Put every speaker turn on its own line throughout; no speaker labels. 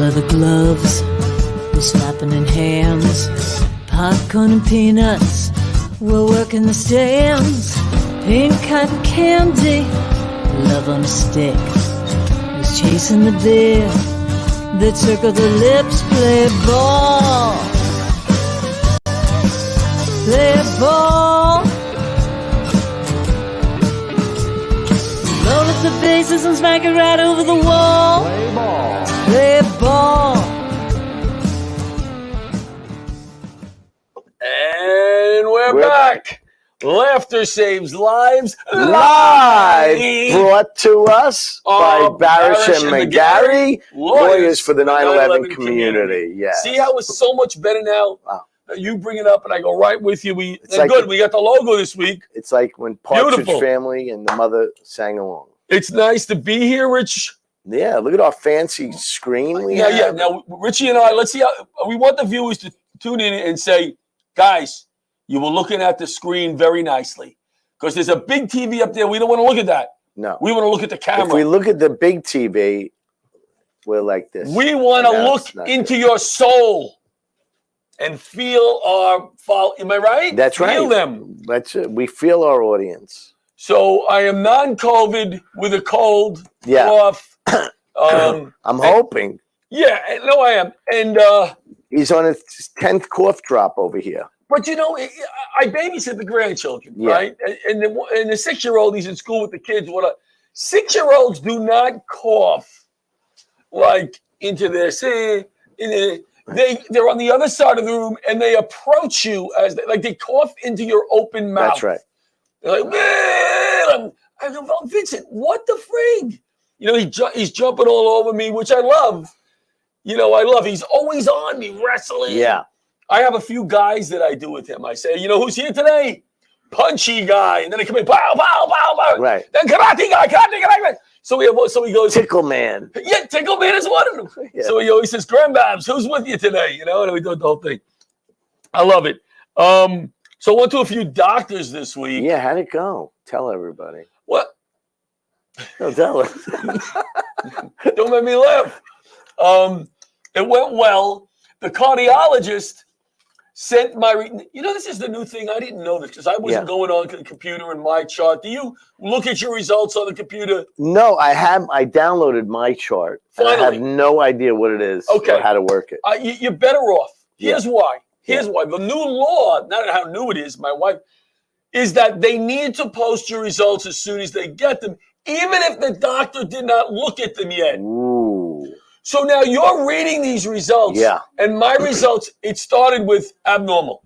leather gloves, we're slapping in hands. Popcorn and peanuts, we're working the stands. Pink cotton candy, love on a stick. Who's chasing the beer that circled the lips? Play ball, play ball. Roll up the bases and smack it right over the wall.
Play ball.
Play ball.
And we're back. Laughter saves lives.
Live brought to us by Barasch and McGarry, lawyers for the 9/11 community. Yeah.
See how it's so much better now?
Wow.
You bring it up and I go right with you.
It's like
good. We got the logo this week.
It's like when Partridge
Beautiful.
Family and the mother sang along.
It's nice to be here, Rich.
Yeah, look at our fancy screen we have.
Yeah. Now, Richie and I, let's see how we want the viewers to tune in and say, guys, you were looking at the screen very nicely. Because there's a big TV up there. We don't want to look at that.
No.
We want to look at the camera.
If we look at the big TV, we're like this.
We want to look into your soul and feel our follow. Am I right?
That's right.
Feel them.
That's it. We feel our audience.
So I am non-COVID with a cold,
Yeah.
cough.
I'm hoping.
Yeah, no, I am. And
He's on his 10th cough drop over here.
but you know, I babysit the grandchildren,
Yeah.
right? And the 6-year-old, he's in school with the kids. 6-year-olds do not cough like into this. They're on the other side of the room and they approach you as they cough into your open mouth.
That's right.
They're like, man, I go, well, Vincent, what the frig? You know, he's jumping all over me, which I love. You know, I love. He's always on me, wrestling.
Yeah.
I have a few guys that I do with him. I say, you know, who's here today? Punchy guy. And then they come in, pow, pow, pow, pow.
Right.
Then karate guy. So he goes,
Tickle Man.
yeah, Tickle Man is one of them.
Yeah.
So he always says, Grandbabs, who's with you today? You know, and we do the whole thing. I love it. So I went to a few doctors this week.
Yeah, how'd it go? Tell everybody.
What?
No, tell us.
Don't make me laugh. It went well. The cardiologist sent this is the new thing. I didn't know this because I wasn't going on to the computer in my chart. Do you look at your results on the computer?
No, I downloaded my chart.
Finally.
I have no idea what it is or how to work it.
You're better off. Here's why. Here's why. The new law, not how new it is, my wife, is that they need to post your results as soon as they get them, even if the doctor did not look at them yet.
Ooh.
So now you're reading these results.
Yeah.
And my results, it started with abnormal.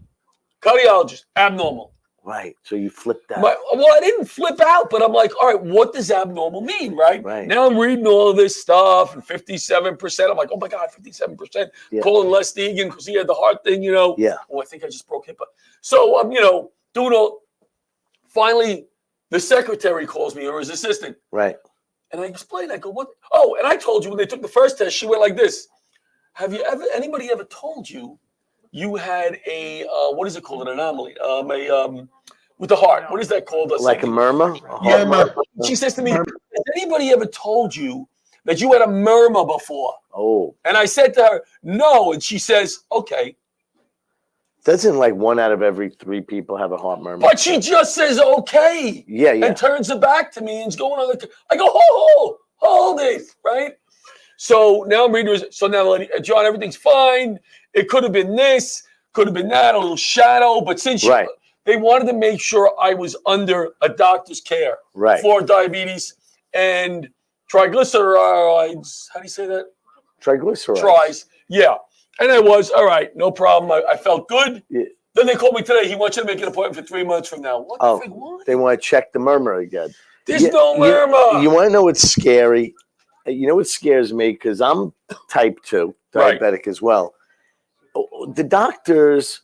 Cardiologist, abnormal.
Right. So you flipped out.
Well, I didn't flip out, but I'm like, all right, what does abnormal mean, right?
Right.
Now I'm reading all of this stuff, and 57%. I'm like, oh my God, 57%.
Yeah.
Calling Les Deegan because he had the heart thing, you know.
Yeah.
Oh, I think I just broke HIPAA. So I'm, doing all. Finally, the secretary calls me, or his assistant.
Right.
And I explained, I go, what? Oh, and I told you when they took the first test, she went like this. Anybody ever told you you had a, what is it called, an anomaly? With the heart. What is that called?
Like a murmur?
Yeah, murmur. She says to me, has anybody ever told you that you had a murmur before?
Oh.
And I said to her, no. And she says, okay.
Doesn't like 1 out of every 3 people have a heart murmur?
But she just says, okay.
Yeah.
And turns it back to me and's going on I go, hold it, right? So now I'm reading. So now, John, everything's fine. It could have been this, could have been that, a little shadow. But since they wanted to make sure I was under a doctor's care for diabetes and triglycerides. How do you say that?
Triglycerides.
Yeah. And I was, all right, no problem. I felt good. Yeah. Then they called me today. He wants you to make an appointment for 3 months from now. What the fuck?
They want to check the murmur again.
There's no murmur.
You want to know what's scary? You know what scares me? Because I'm type 2, diabetic as well. The doctors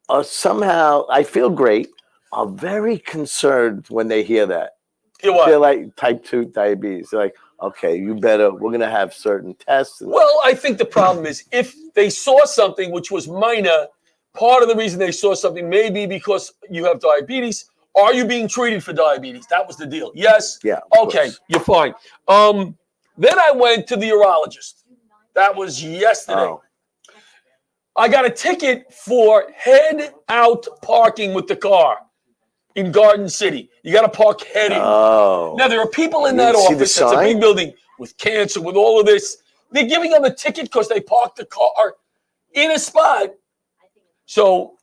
are somehow, I feel great, are very concerned when they hear that.
Hear what?
They're like type 2 diabetes. They're like, okay, we're going to have certain tests.
Well, I think the problem is if they saw something which was minor, part of the reason they saw something may be because you have diabetes. Are you being treated for diabetes? That was the deal. Yes?
Yeah.
Okay, you're fine. Then I went to the urologist. That was yesterday.
Oh.
I got a ticket for head out parking with the car in Garden City. You got to park head in.
Oh.
Now, there are people in
You
that
didn't see the
office. That's a
sign?
big building with cancer, with all of this. They're giving them a ticket because they parked the car in a spot. So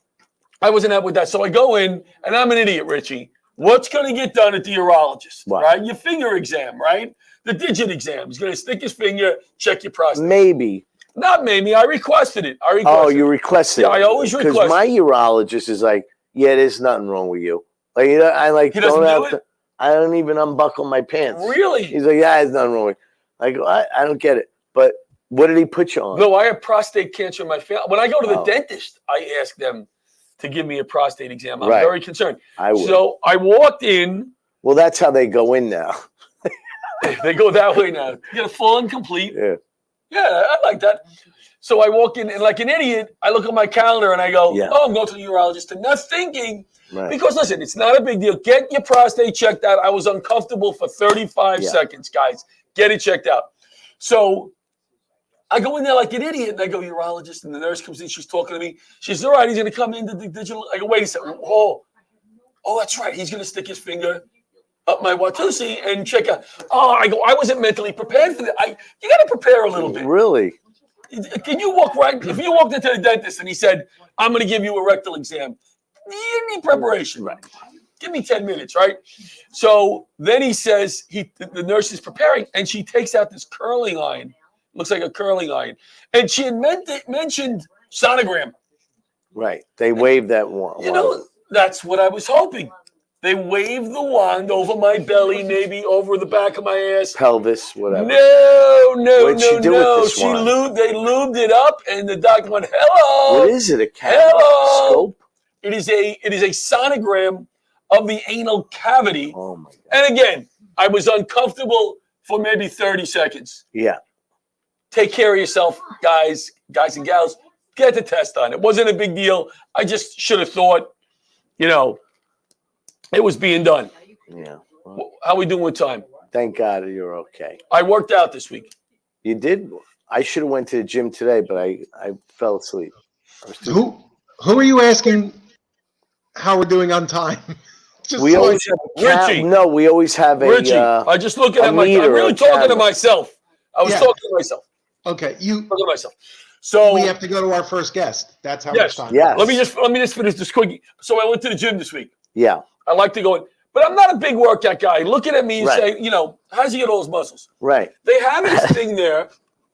I wasn't out with that. So I go in, and I'm an idiot, Richie. What's going to get done at the urologist,
What?
right? Your finger exam, right? The digit exam. He's going to stick his finger, check your prostate.
Maybe.
Not maybe. I requested it.
Oh, you requested it.
Yeah, I always request.
Because my urologist is like, yeah, there's nothing wrong with you. Like, you know, I like
He doesn't
don't
do
have to. I don't even unbuckle my pants.
Really?
He's like, yeah, there's nothing wrong with you. I go, I don't get it. But what did he put you on?
No, I have prostate cancer in my family. When I go to the
Oh.
dentist, I ask them to give me a prostate exam. I'm
Right.
very concerned.
I would.
So I walked in.
Well, that's how they go in now.
They go that way now. You get a full and complete.
Yeah.
Yeah, I like that. So I walk in, and like an idiot, I look at my calendar and I go,
Yeah.
oh, I'm going to the urologist. And not thinking,
Right.
because listen, it's not a big deal. Get your prostate checked out. I was uncomfortable for 35
Yeah.
seconds, guys. Get it checked out. So I go in there like an idiot, and I go, urologist, and the nurse comes in. She's talking to me. She says, all right, he's going to come into the digital. I go, wait a second. Oh, that's right. He's going to stick his finger up my Watusi and check out. Oh, I go, I wasn't mentally prepared for that. You got to prepare a little bit.
Really?
Can you walk right? If you walked into the dentist and he said, I'm going to give you a rectal exam, you need preparation.
Right.
Give me 10 minutes, right? So then he says, the nurse is preparing, and she takes out this curling iron. Looks like a curling iron. And she had mentioned sonogram.
Right. They waved that one.
You know, that's what I was hoping. They waved the wand over my belly, maybe over the back of my ass.
Pelvis, whatever.
No.
What'd she do with this
They
wand?
lubed it up, and the doctor went, hello.
What is it? A camera?
Hello.
Scope?
It is a sonogram of the anal cavity.
Oh my God.
And again, I was uncomfortable for maybe 30 seconds.
Yeah.
Take care of yourself, guys and gals. Get the test done. It wasn't a big deal. I just should have thought, it was being done.
Yeah. Well,
How we doing with time?
thank God you're okay.
I worked out this week.
You did? I should have went to the gym today, but I fell asleep.
Who are you asking how we're doing on time? Just
We
so
always
I-
have
Richie.
no. We always have a.
Richie, I just looking at my.
meter,
I'm really
a
talking to
camera.
myself. I was
Yeah.
talking to myself.
okay,
Talking to myself. So
we have to go to our first guest. That's how
Yes.
much time.
Yes.
let me just finish this quick. So I went to the gym this week.
Yeah.
I like to go in, but I'm not a big workout guy. Looking at me and
Right.
say, how does he get all his muscles?
Right.
They have this thing there,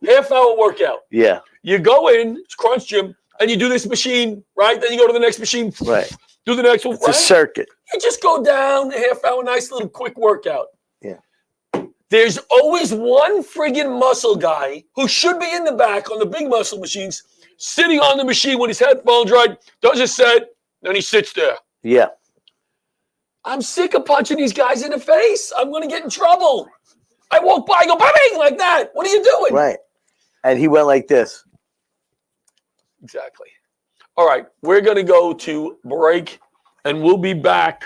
half-hour workout.
Yeah.
You go in, it's Crunch Gym, and you do this machine, right? Then you go to the next machine,
Right.
do the next one,
It's a
right?
circuit.
You just go down a half-hour, nice little quick workout.
Yeah.
There's always one friggin' muscle guy who should be in the back on the big muscle machines, sitting on the machine with his headphones right, does a set, then he sits there.
Yeah.
I'm sick of punching these guys in the face. I'm going to get in trouble. I walk by, I go, bang, like that. What are you doing?
Right. And he went like this.
Exactly. All right. We're going to go to break, and we'll be back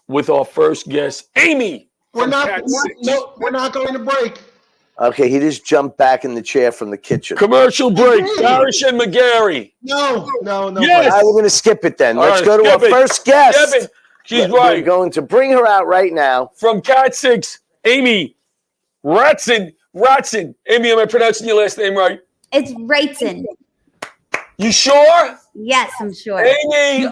with our first guest, Amy.
We're
from
not.
Cat Six.
No, we're not going to break.
Okay. He just jumped back in the chair from the kitchen.
Commercial break. Barasch and McGarry.
No.
Yes.
All right, we're going to skip it then.
All
Let's
right,
go to our
skip it.
first guest.
Skip it. She's
We're
right.
going to bring her out right now.
From Cat 6, Amy Ratson. Amy, am I pronouncing your last name right?
It's Raisin.
You sure?
Yes, I'm sure.
Amy,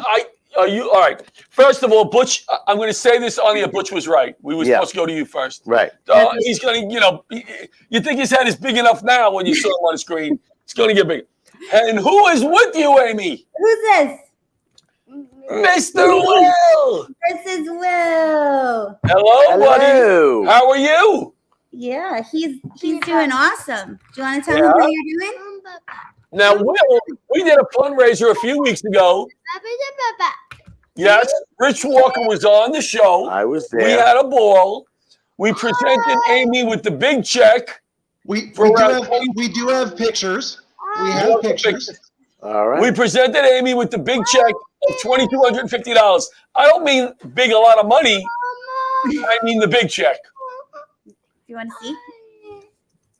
are you all right? First of all, Butch, I'm going to say this on the air. Butch was right. We were
Yeah.
supposed to go to you first.
Right.
He's going to, you think his head is big enough now when you saw him on the screen. It's going to get bigger. And who is with you, Amy?
Who's this?
Mr. Will.
This is Will.
Hello, buddy.
Hello.
How are you?
Yeah, he's doing awesome. Do you want to tell
Yeah.
him how you're doing?
Now, Will, we did a fundraiser a few weeks ago. Yes, Rich Walker was on the show.
I was
We
there.
had a ball. We presented Amy with the big check.
We
For
do
around
have we do have pictures. We have pictures.
All right.
We presented Amy with the big check of $2,250. I don't mean big, a lot of money. I mean the big check.
Do you want to see?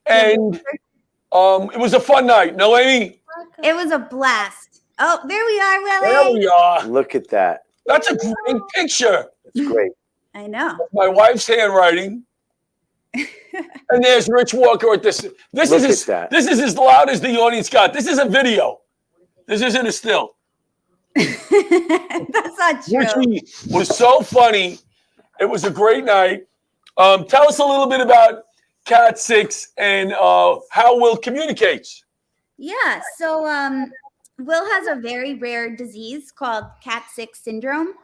And It was a fun night. No, Amy?
It was a blast. Oh, there we are,
There
Willie.
we are.
Look at that.
That's a great picture.
It's great.
I know.
My wife's handwriting. And there's Rich Walker at this. This
Look
is
at that.
This is as loud as the audience got. This is a video. This isn't a still.
That's not true.
Which was so funny. It was a great night. Tell us a little bit about Cat 6 and how Will communicates.
Yeah, so Will has a very rare disease called Cat 6 syndrome.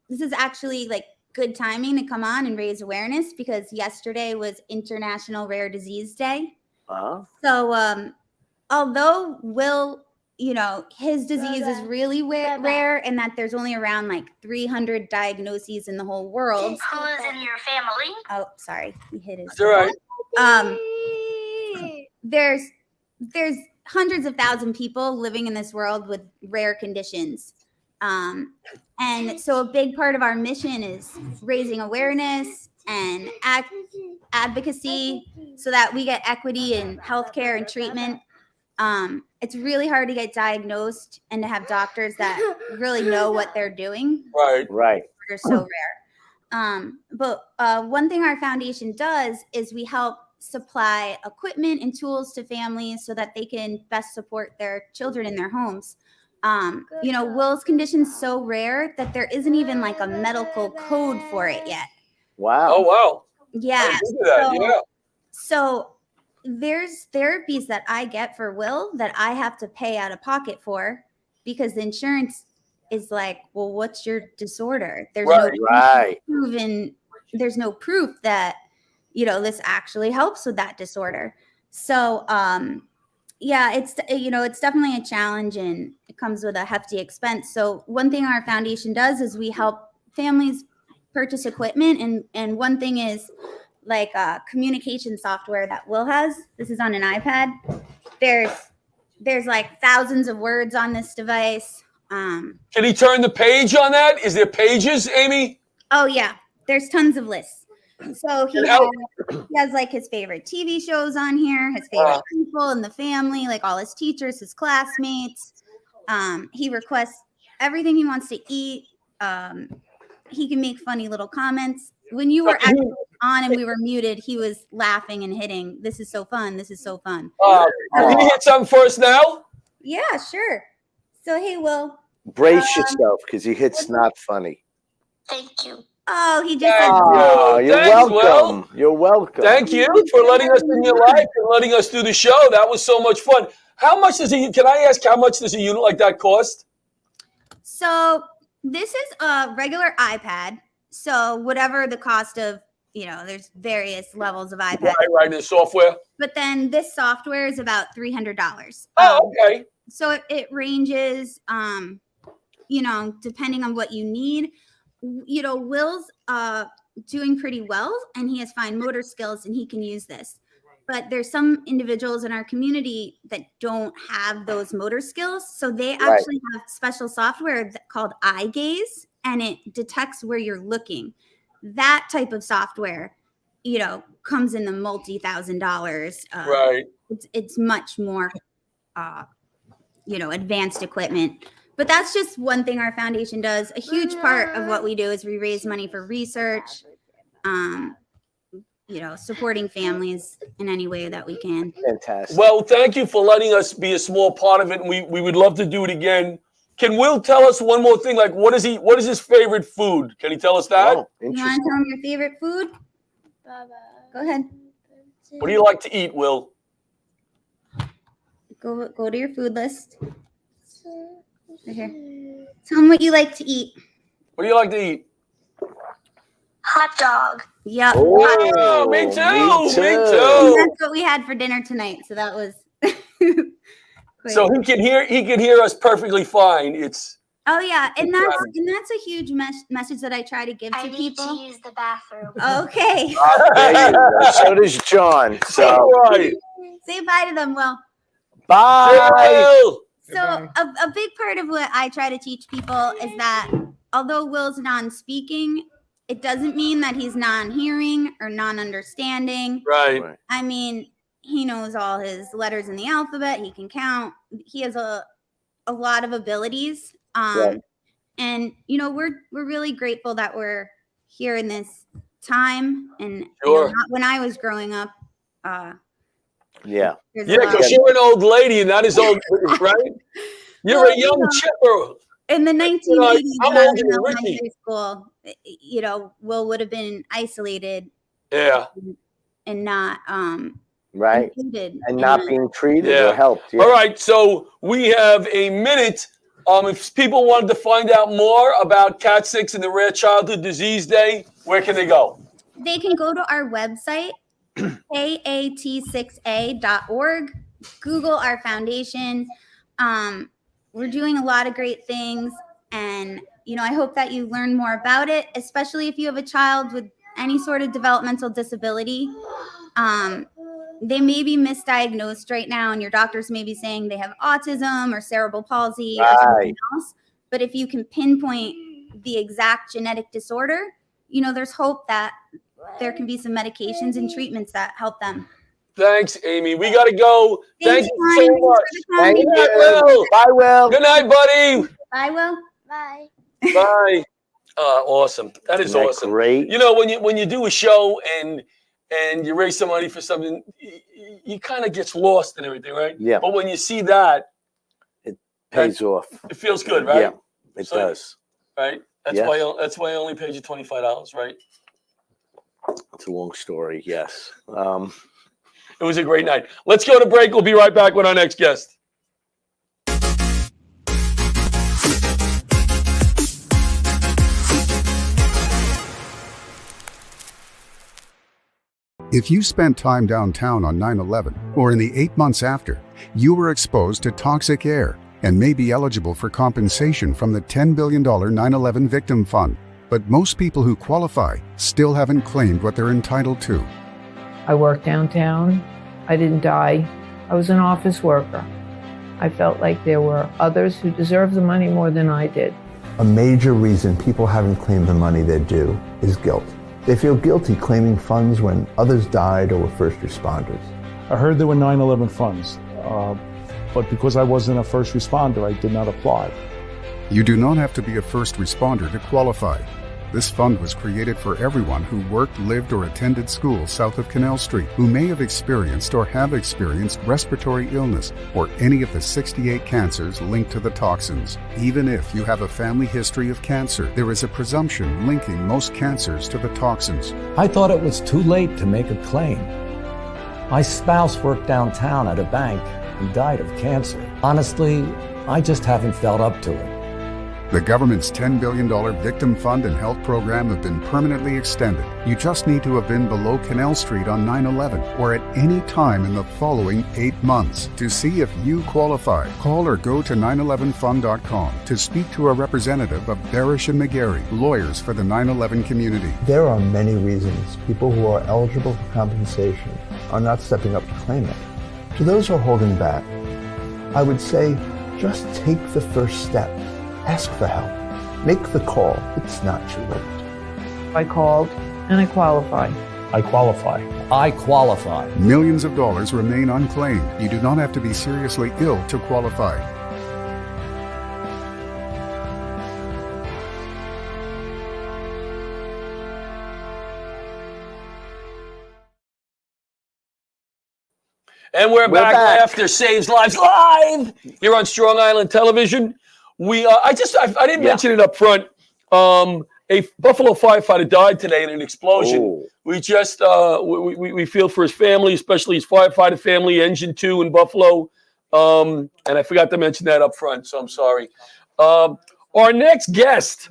This is actually like good timing to come on and raise awareness because yesterday was International Rare Disease Day. So although Will, his disease is really rare and that there's only around like 300 diagnoses in the whole world.
Who is in your family?
Oh, sorry. He hit his.
That's all right.
There's hundreds of thousands of people living in this world with rare conditions. And so a big part of our mission is raising awareness and advocacy so that we get equity in healthcare and treatment. It's really hard to get diagnosed and to have doctors that really know what they're doing.
Right.
They're so rare. But one thing our foundation does is we help supply equipment and tools to families so that they can best support their children in their homes. Will's condition's so rare that there isn't even like a medical code for it yet.
Wow.
Oh, wow.
Yeah.
Look at that.
So there's therapies that I get for Will that I have to pay out of pocket for because the insurance is like, well, what's your disorder? There's there's no proof that, this actually helps with that disorder. So, it's definitely a challenge and it comes with a hefty expense. So one thing our foundation does is we help families purchase equipment. And one thing is like communication software that Will has. This is on an iPad. There's like thousands of words on this device.
Can he turn the page on that? Is there pages, Amy?
Oh yeah, there's tons of lists. So he has like his favorite TV shows on here, his favorite people in the family, like all his teachers, his classmates. He requests everything he wants to eat. He can make funny little comments. When you were actually on and we were muted, he was laughing and hitting. This is so fun. This is so fun.
Can you hit something first now?
Yeah, sure. So, hey, Will.
Brace yourself because he hits not funny.
Thank you.
Oh, he just said,
You're
Thanks,
welcome.
Will.
You're welcome.
Thank you for letting us in your life and letting us do the show. That was so much fun. How much can I ask how much does a unit like that cost?
So this is a regular iPad. So whatever the cost of, there's various levels of iPad.
Right, the software.
But then this software is about $300.
Oh, okay.
So it ranges, depending on what you need. Will's doing pretty well and he has fine motor skills and he can use this. But there's some individuals in our community that don't have those motor skills. So they actually have special software called eye gaze and it detects where you're looking. That type of software, comes in the multi-$1,000s.
Right.
It's much more, advanced equipment. But that's just one thing our foundation does. A huge part of what we do is we raise money for research, supporting families in any way that we can.
Fantastic.
Well, thank you for letting us be a small part of it. And we would love to do it again. Can Will tell us one more thing? Like, what is his favorite food? Can he tell us that?
Oh,
You want to tell him your favorite food? Go ahead.
What do you like to eat, Will?
Go to your food list. Right here. Tell him what you like to eat.
What do you like to eat?
Hot dog.
Yep.
Oh, me too.
And that's what we had for dinner tonight. So that was.
So he can hear us perfectly fine.
Oh yeah, and that's a huge message that I try to give to people.
I need to use the bathroom.
Okay.
There you go. So does John. So
right.
Say bye to them, Will.
bye.
So a big part of what I try to teach people is that although Will's non-speaking, it doesn't mean that he's non-hearing or non-understanding.
Right.
I mean, he knows all his letters in the alphabet. He can count. He has a lot of abilities. And we're really grateful that we're here in this time. And not when I was growing up.
Yeah.
Because you're an old lady, not as old, right? You're a young chipper.
In the 1980s, when I was in elementary school, Will would have been isolated.
Yeah.
And not
right.
included
and not being treated or helped.
All right. So we have a minute. If people wanted to find out more about Cat6 and the Rare Childhood Disease Day, where can they go?
They can go to our website, kat6a.org. Google our foundation. We're doing a lot of great things. And, I hope that you learn more about it, especially if you have a child with any sort of developmental disability. They may be misdiagnosed right now, and your doctors may be saying they have autism or cerebral palsy or something else. But if you can pinpoint the exact genetic disorder, there's hope that there can be some medications and treatments that help them.
Thanks, Amy. We got to go. Thank you so much.
Thank you.
Will.
Bye, Will.
Good night, buddy.
Bye, Will.
Bye.
Bye. Awesome. That is awesome.
Great.
When you do a show and you raise some money for something, you kind of gets lost and everything, right?
Yeah.
But when you see that,
it pays off.
It feels good, right?
Yeah, it does.
Right. That's why I only paid you $25, right?
It's a long story. Yes.
It was a great night. Let's go to break. We'll be right back with our next guest.
If you spent time downtown on 9/11 or in the 8 months after, you were exposed to toxic air and may be eligible for compensation from the $10 billion 9/11 Victim Fund. But most people who qualify still haven't claimed what they're entitled to.
I worked downtown. I didn't die. I was an office worker. I felt like there were others who deserved the money more than I did.
A major reason people haven't claimed the money they're due is guilt. They feel guilty claiming funds when others died or were first responders.
I heard there were 9/11 funds, but because I wasn't a first responder, I did not apply.
You do not have to be a first responder to qualify. This fund was created for everyone who worked, lived, or attended school south of Canal Street, who may have experienced or have experienced respiratory illness or any of the 68 cancers linked to the toxins. Even if you have a family history of cancer, there is a presumption linking most cancers to the toxins.
I thought it was too late to make a claim. My spouse worked downtown at a bank and died of cancer. Honestly, I just haven't felt up to it.
The government's $10 billion Victim Fund and Health Program have been permanently extended. You just need to have been below Canal Street on 9/11 or at any time in the following 8 months. To see if you qualify, call or go to 911fund.com to speak to a representative of Barasch and McGarry, lawyers for the 9/11 community.
There are many reasons people who are eligible for compensation are not stepping up to claim it. To those who are holding back, I would say just take the first step. Ask for help. Make the call. It's not too late.
I called and I qualified.
I qualify.
I qualify.
Millions of dollars remain unclaimed. You do not have to be seriously ill to qualify.
And we're back. Laughter Saves Lives live here on Strong Island Television. I didn't mention it up front. A Buffalo firefighter died today in an explosion.
Oh.
We just we feel for his family, especially his firefighter family, Engine 2 in Buffalo. And I forgot to mention that up front, so I'm sorry. Our next guest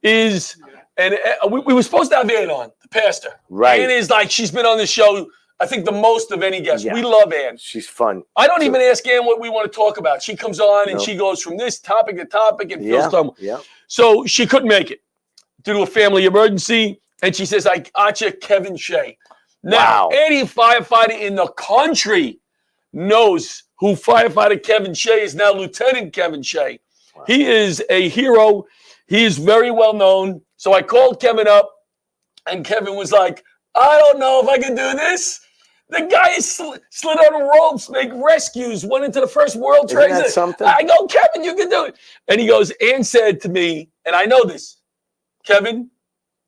is, and we were supposed to have Ann on, the pastor.
Right.
Ann is she's been on the show, I think, the most of any guest.
Yeah.
We love Ann.
She's fun.
I don't even ask Ann what we want to talk about. She comes on and she goes from this topic to topic and feels dumb.
Yeah.
So she couldn't make it due to a family emergency. And she says, I gotcha Kevin Shea. Now, any firefighter in the country knows who firefighter Kevin Shea is, now Lieutenant Kevin Shea. Wow. He is a hero. He is very well known. So I called Kevin up and Kevin was like, I don't know if I can do this. The guy slid on ropes, make rescues, went into the first World Trade
Isn't that
Center.
something?
I go, Kevin, you can do it. And he goes, Ann said to me, and I know this, Kevin,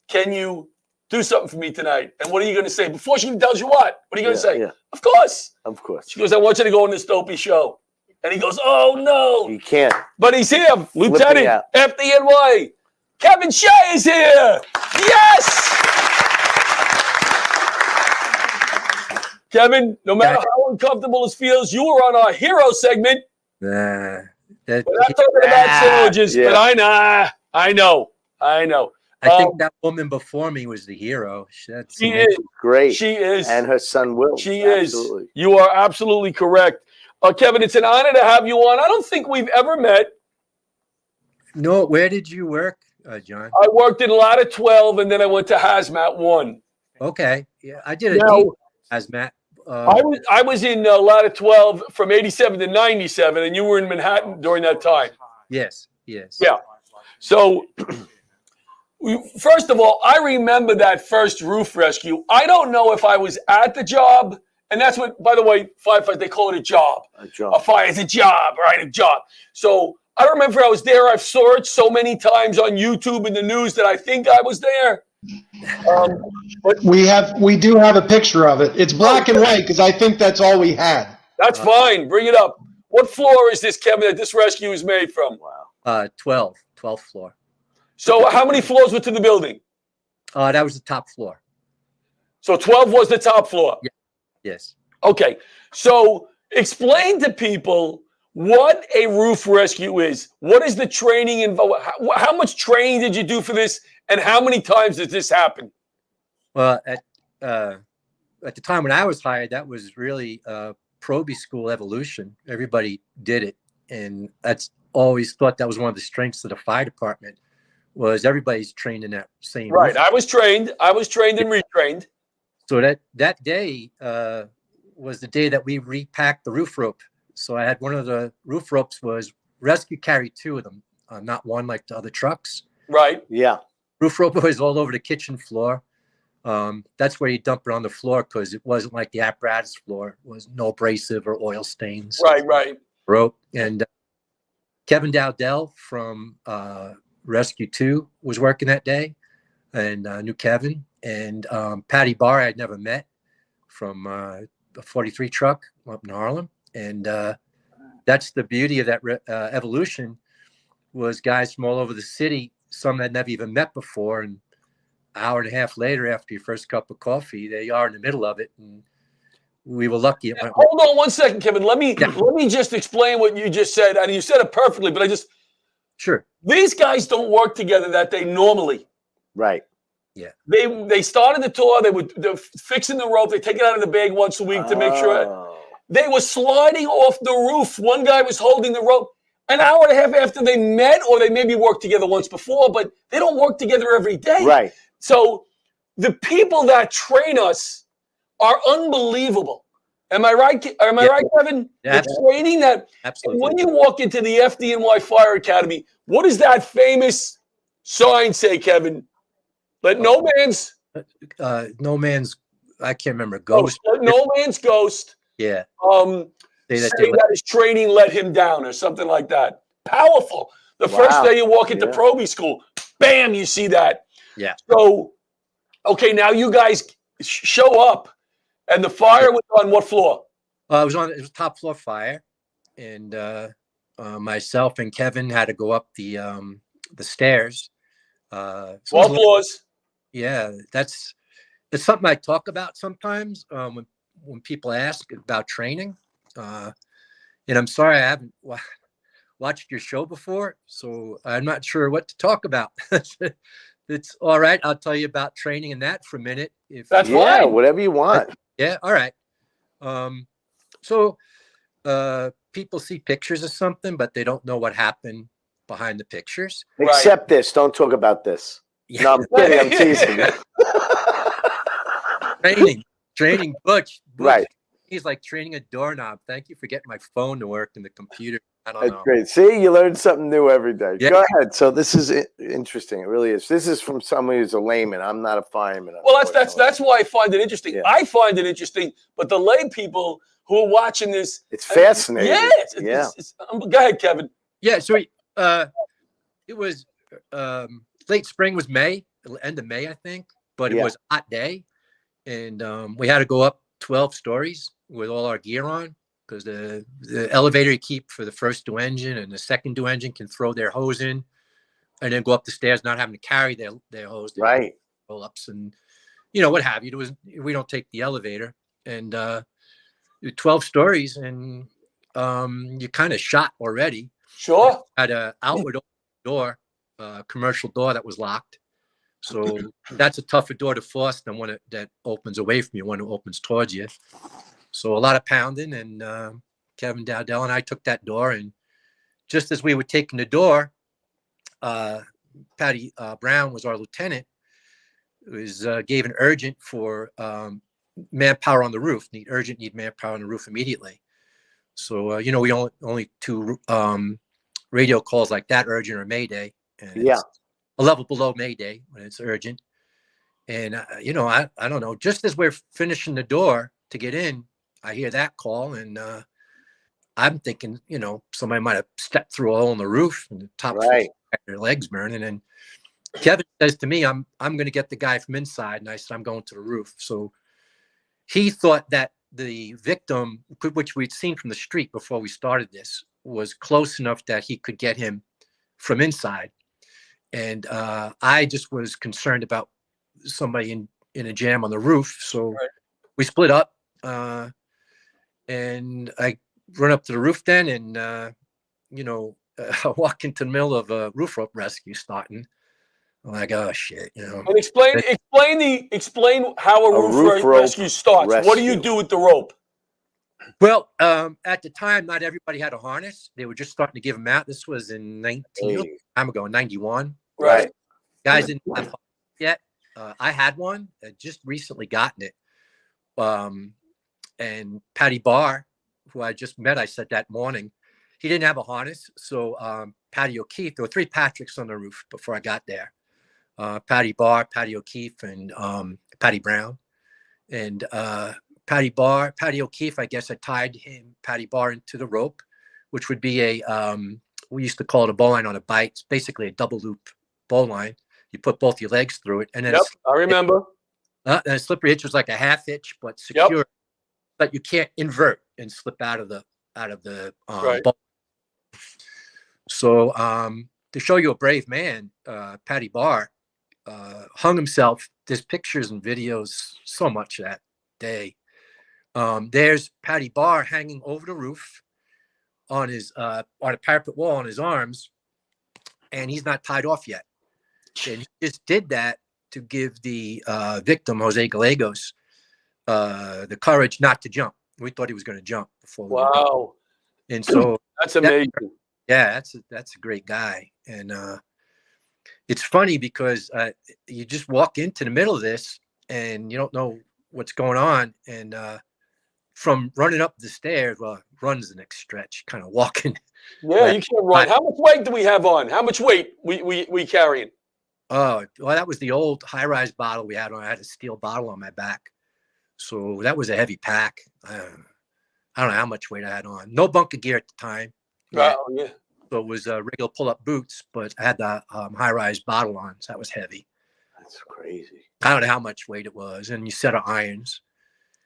can you do something for me tonight? And what are you going to say? Before she tells you what are you going to say?
Yeah.
Of course.
Of course.
She goes, I want you to go on this dopey show. And he goes, oh, no.
You can't.
But he's here, Lieutenant
out.
FDNY. Kevin Shea is here. Yes. Kevin, no matter how uncomfortable it feels, you were on our hero segment.
That,
We're not talking about sandwiches, but I know.
I think that woman before me was the hero.
She is
great.
She is,
and her son Will.
She
Absolutely.
is. You are absolutely correct, Kevin. It's an honor to have you on. I don't think we've ever met.
No, where did you work, John?
I worked in Ladder 12, and then I went to Hazmat 1.
Okay, yeah, I did a deep Hazmat.
I was in Ladder 12 from 87 to 97, and you were in Manhattan during that time.
Yes.
Yeah. So, first of all, I remember that first roof rescue. I don't know if I was at the job, and that's what, by the way, firefighters, they call it a job. A fire is a job, right? A job. So, I don't remember if I was there. I saw it so many times on YouTube and the news that I think I was there.
But we do have a picture of it. It's black and white because I think that's all we had.
That's fine. Bring it up. What floor is this, Kevin, that this rescue is made from?
Wow. 12th floor.
So how many floors were to the building?
That was the top floor.
So 12 was the top floor?
Yeah. Yes.
Okay. So explain to people what a roof rescue is. What is the training involved? How much training did you do for this? And how many times did this happen?
Well, at the time when I was hired, that was really Proby school evolution. Everybody did it. And that's always thought that was one of the strengths of the fire department was everybody's trained in that same.
Right.
roof.
I was trained and retrained.
So that day was the day that we repacked the roof rope. So I had one of the roof ropes was rescue carry 2 of them, not one like the other trucks.
Right.
Yeah.
Roof rope was all over the kitchen floor. That's where you dump it on the floor because it wasn't like the apparatus floor. It was no abrasive or oil stains.
Right.
Rope. And Kevin Dowdell from Rescue 2 was working that day and knew Kevin. And Patty Barr I'd never met from the 43 truck up in Harlem. And that's the beauty of that evolution was guys from all over the city, some I'd never even met before. And an hour and a half later, after your first cup of coffee, they are in the middle of it. And we were lucky. It went
Hold on one second, Kevin. Let me just explain what you just said. And you said it perfectly, but
Sure.
These guys don't work together that day normally.
Right.
Yeah.
They started the tour. They're fixing the rope. They take it out of the bag once a week to make sure. They were sliding off the roof. One guy was holding the rope. An hour and a half after they met, or they maybe worked together once before, but they don't work together every day.
Right.
So the people that train us are unbelievable. Am I right? Am I right, Kevin?
Yeah,
the training that
absolutely.
When you walk into the FDNY Fire Academy, what does that famous sign say, Kevin? Let no man's
I can't remember, ghost.
Let no man's ghost.
Yeah.
Say that his training let him down or something like that. Powerful. The first day you walk into Proby school, bam, you see that.
Yeah.
So, okay, now you guys show up, and the fire was on what floor?
It was top floor fire, and myself and Kevin had to go up the stairs.
All floors.
Yeah, it's something I talk about sometimes when people ask about training. And I'm sorry I haven't watched your show before, so I'm not sure what to talk about. It's all right. I'll tell you about training and that for a minute.
That's fine.
Whatever you want.
Yeah. All right. So people see pictures of something, but they don't know what happened behind the pictures.
Except this. Don't talk about this.
Yeah.
No, I'm kidding. I'm teasing.
Training, Butch.
Right.
He's like training a doorknob. Thank you for getting my phone to work and the computer. I don't
That's
know.
great. See, you learn something new every day.
Yeah.
Go ahead. So this is interesting. It really is. This is from somebody who's a layman. I'm not a fireman.
Well, that's why I find it interesting.
Yeah.
I find it interesting, but the lay people who are watching this,
It's fascinating.
Go ahead, Kevin.
Yeah. So it was late spring was May, end of May, I think, but it was a hot day, and we had to go up 12 stories with all our gear on. Because the elevator you keep for the first due engine and the second due engine can throw their hose in and then go up the stairs, not having to carry their hose.
Right.
Roll ups and, you know, what have you. We don't take the elevator. And 12 stories and you kind of shot already.
Sure.
Had an outward door, commercial door that was locked. So that's a tougher door to force than one that opens away from you, one that opens towards you. So a lot of pounding, and Kevin Dowdell and I took that door, and just as we were taking the door, Patty Brown was our lieutenant, gave an urgent for manpower on the roof. Need manpower on the roof immediately. So, you know, we only two radio calls like that, urgent or Mayday. And it's a level below Mayday when it's urgent. And, you know, I don't know, just as we're finishing the door to get in, I hear that call, and I'm thinking, you know, somebody might have stepped through a hole in the roof and the top floor, their legs burning. And Kevin says to me, I'm going to get the guy from inside. And I said, I'm going to the roof. So he thought that the victim, which we'd seen from the street before we started this, was close enough that he could get him from inside. And I just was concerned about somebody in a jam on the roof. So we split up. And I run up to the roof then, and you know, I walk into the middle of a roof rope rescue starting. I'm like, oh shit, you know.
And explain how a roof rescue starts. What do you do with the rope?
Well, at the time, not everybody had a harness. They were just starting to give them out. This was in 91.
Right.
Guys didn't have harness yet. I had one. I just recently gotten it. And Patty Barr, who I just met, I said that morning, he didn't have a harness. So Patty O'Keefe, there were 3 Patricks on the roof before I got there. Patty Barr, Patty O'Keefe, and Patty Brown. And Patty O'Keefe, I guess I tied Patty Barr into the rope, which would be we used to call it a bowline on a bike. It's basically a double loop bowline. You put both your legs through it. And then
I remember.
And a slippery hitch was like a half hitch, but secure. But you can't invert and slip out of the ball. So to show you a brave man, Patty Barr hung himself. There's pictures and videos so much that day. There's Patty Barr hanging over the roof on a parapet wall on his arms, and he's not tied off yet. And he just did that to give the victim, Jose Gallegos, the courage not to jump. We thought he was going to jump before.
Wow.
And so
that's amazing.
That's a great guy. And it's funny because you just walk into the middle of this and you don't know what's going on. And from running up the stairs, well, run's the next stretch, kind of walking.
Yeah, you can't run. How much weight do we have on? How much weight we carrying?
Oh, well, that was the old high-rise bottle we had on. I had a steel bottle on my back. So that was a heavy pack. I don't know how much weight I had on. No bunker gear at the time.
Oh, yeah.
So it was regular pull-up boots, but I had the high-rise bottle on, so that was heavy.
That's crazy.
I don't know how much weight it was. And you set of irons.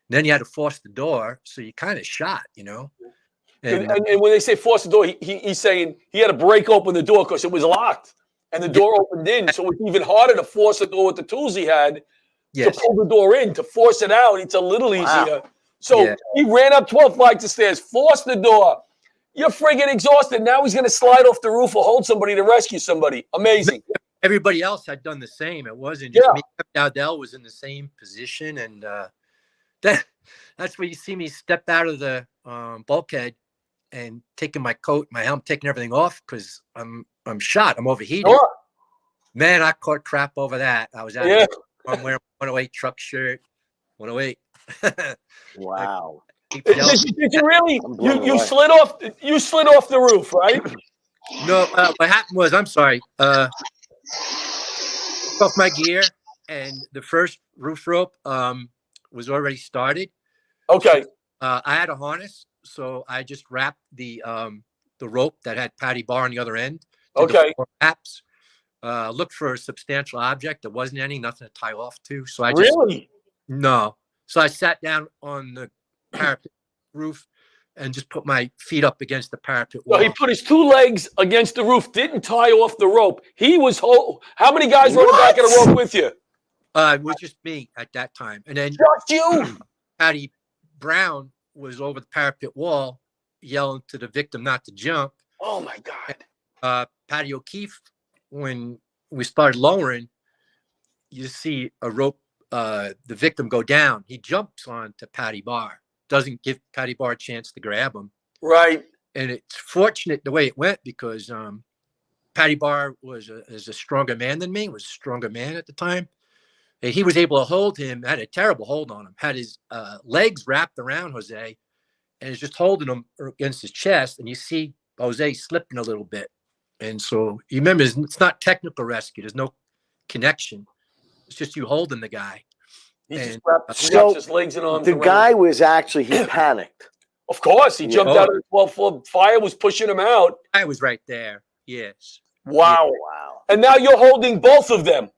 And then you had to force the door, so you kind of shot, you know.
And when they say force the door, he's saying he had to break open the door because it was locked. And the door opened in, so it's even harder to force the door with the tools he had to pull the door in. To force it out, it's a little easier. So he ran up 12 flights of stairs, forced the door. You're friggin' exhausted. Now he's going to slide off the roof or hold somebody to rescue somebody. Amazing.
Everybody else had done the same. It wasn't just me. Dowdell was in the same position. And that's where you see me step out of the bulkhead and taking my coat, my helmet, taking everything off because I'm shot. I'm overheated.
Sure.
Man, I caught crap over that. I was out I'm wearing 108 truck shirt. 108.
Wow.
Did you really? You slid off the roof, right?
No, what happened was, I'm sorry, off my gear, and the first roof rope was already started.
Okay.
So, I had a harness, so I just wrapped the rope that had Patty Barr on the other end.
Okay.
4 wraps. Looked for a substantial object. There wasn't any, nothing to tie off to. So I just no. So I sat down on the parapet roof and just put my feet up against the parapet wall.
So he put his 2 legs against the roof, didn't tie off the rope. He was how many guys were on the back of the rope with you?
It was just me at that time. And then
just you.
Patty Brown was over the parapet wall yelling to the victim not to jump.
Oh my God.
Patty O'Keefe, when we started lowering, you see a rope, the victim go down. He jumps on to Patty Barr, doesn't give Patty Barr a chance to grab him.
Right.
And it's fortunate the way it went because Patty Barr is a stronger man than me, was a stronger man at the time. And he was able to hold him, had a terrible hold on him, had his legs wrapped around Jose and is just holding him against his chest. And you see Jose slipping a little bit. And so you remember, it's not technical rescue. There's no connection. It's just you holding the guy.
He just wrapped his legs and arms.
The guy was actually, he panicked.
Of course. He jumped out of the 12-foot fire, was pushing him out.
I was right there. Yes.
Wow.
Yeah. Wow.
And now you're holding both of them.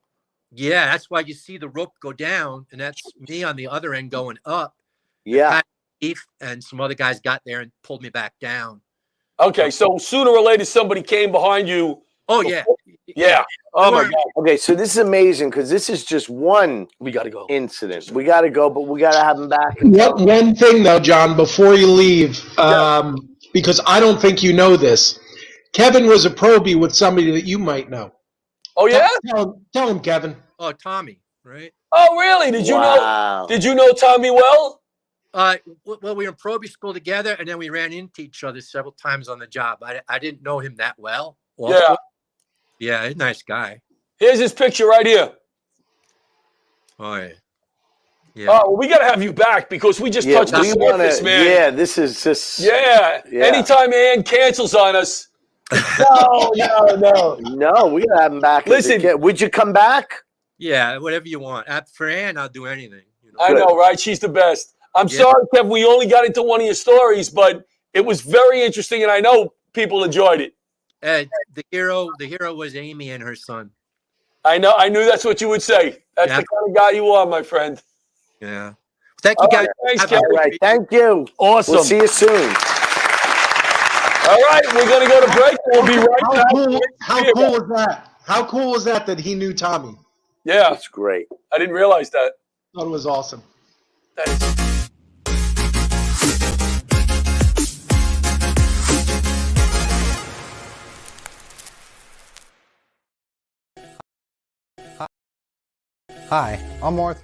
Yeah, that's why you see the rope go down, and that's me on the other end going up.
Yeah.
And some other guys got there and pulled me back down.
Okay, so sooner or later somebody came behind you.
Oh yeah.
Yeah. Oh my God.
Okay, so this is amazing because this is just one.
We got to go.
Incident. We got to go, but we got to have him back.
One thing though, John, before you leave, because I don't think you know this, Kevin was a probie with somebody that you might know.
Oh yeah.
Tell him, Kevin.
Oh, Tommy, right?
Oh really? Did you know? Did you know Tommy well?
Well, we were in probie school together, and then we ran into each other several times on the job. I didn't know him that well. Also. Yeah, he's a nice guy.
Here's his picture right here.
Oh yeah.
Yeah. Oh, well, we got to have you back because we just touched the surface, man.
Yeah, this is just.
Yeah. Anytime Ann cancels on us. No, we
got to have him back.
Listen,
would you come back?
Yeah, whatever you want. For Ann, I'll do anything. You know?
I know, right? She's the best. I'm sorry, Kev, we only got into one of your stories, but it was very interesting, and I know people enjoyed it.
The hero was Amy and her son.
I know. I knew that's what you would say. That's the kind of guy you are, my friend.
Yeah. Thank you, guys.
Thanks,
All right. Thank you.
Awesome.
We'll see you soon.
All right. We're going to go to break. We'll be right back.
How cool was that? How cool was that he knew Tommy?
Yeah.
That's great.
I didn't realize that.
That was awesome.
That is.
Hi, I'm Arthur.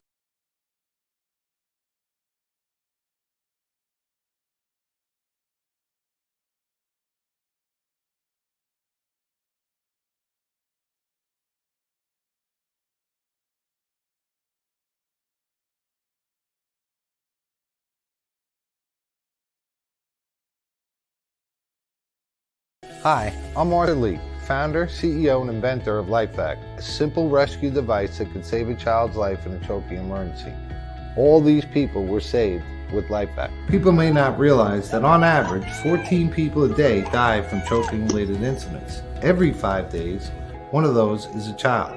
Hi, I'm Arthur Lee, founder, CEO, and inventor of LifeVac, a simple rescue device that could save a child's life in a choking emergency. All these people were saved with LifeVac. People may not realize that on average, 14 people a day die from choking-related incidents. Every 5 days, one of those is a child.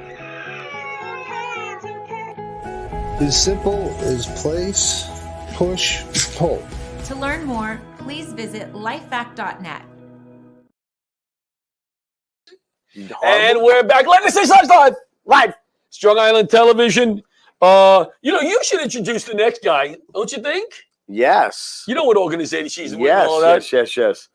As simple as place, push, pull.
To learn more, please visit lifevac.net.
And we're back. Let's say live. Strong Island Television. You should introduce the next guy, don't you think?
Yes.
You know what organization she's with?
Yes.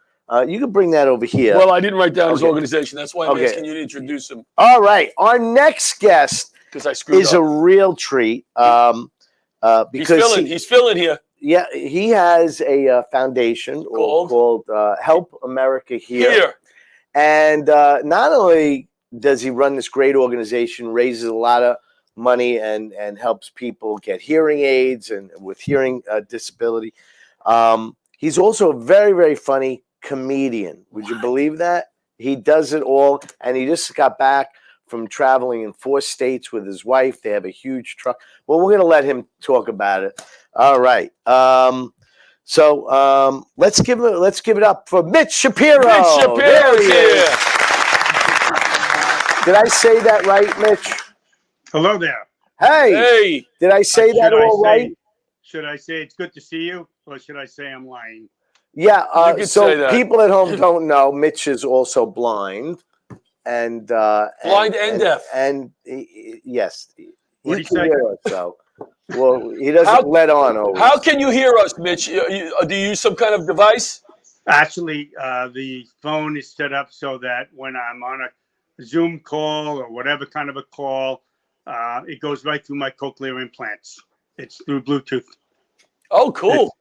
You can bring that over here.
Well, I didn't write down his organization. That's why I'm asking you to introduce him.
All right. Our next guest is a real treat. Because
he's filling here.
Yeah, he has a foundation called Help America Here. And not only does he run this great organization, raises a lot of money and helps people get hearing aids and with hearing disability, He's also a very, very funny comedian. Would you believe that? He does it all, and he just got back from traveling in 4 states with his wife. They have a huge truck. Well, we're going to let him talk about it. All right. So let's give it up for Mitch Shapiro.
Mitch Shapiro here.
Did I say that right, Mitch?
Hello there.
Hey. Did I say that all right?
Should I say it's good to see you, or should I say I'm lying?
Yeah.
You could say
So
that.
people at home don't know Mitch is also blind, and
Blind and deaf.
And yes,
What
he
do you
can
say?
hear us. So, well, he doesn't let on. Always.
How can you hear us, Mitch? Do you use some kind of device?
Actually, the phone is set up so that when I'm on a Zoom call or whatever kind of a call, it goes right through my cochlear implants. It's through Bluetooth.
Oh, cool.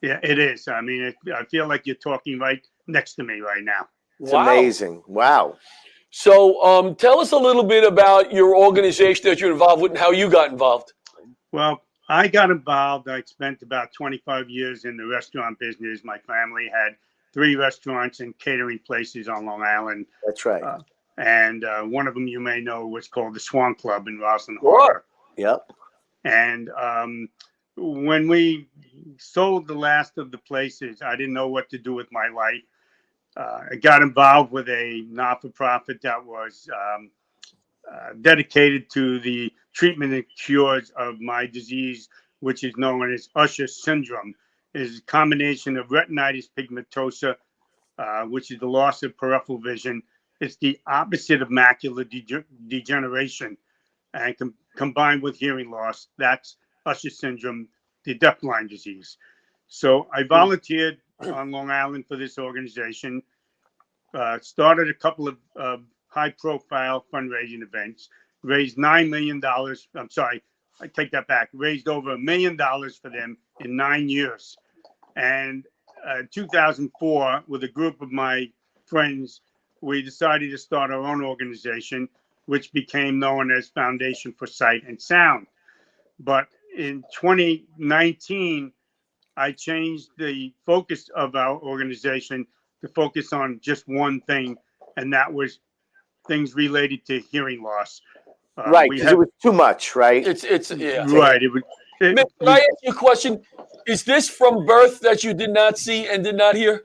Yeah, it is. I mean, I feel like you're talking right next to me right now.
It's amazing. Wow.
So tell us a little bit about your organization that you're involved with and how you got involved.
Well, I got involved. I spent about 25 years in the restaurant business. My family had 3 restaurants and catering places on Long Island.
That's right.
And one of them you may know was called the Swan Club in Rosslyn Harbor.
Yep.
And when we sold the last of the places, I didn't know what to do with my life. I got involved with a not-for-profit that was dedicated to the treatment and cures of my disease, which is known as Usher syndrome. It is a combination of retinitis pigmentosa, which is the loss of peripheral vision. It's the opposite of macular degeneration, and combined with hearing loss, that's Usher syndrome, the deafblind disease. So I volunteered on Long Island for this organization, started a couple of high-profile fundraising events, raised $9 million. I'm sorry, I take that back. Raised over $1 million for them in 9 years. And 2004, with a group of my friends, we decided to start our own organization, which became known as Foundation for Sight and Sound. But in 2019, I changed the focus of our organization to focus on just one thing, and that was things related to hearing loss.
Right, because it was too much, right?
It's yeah.
Right. It was.
Mitch, can I ask you a question? Is this from birth that you did not see and did not hear?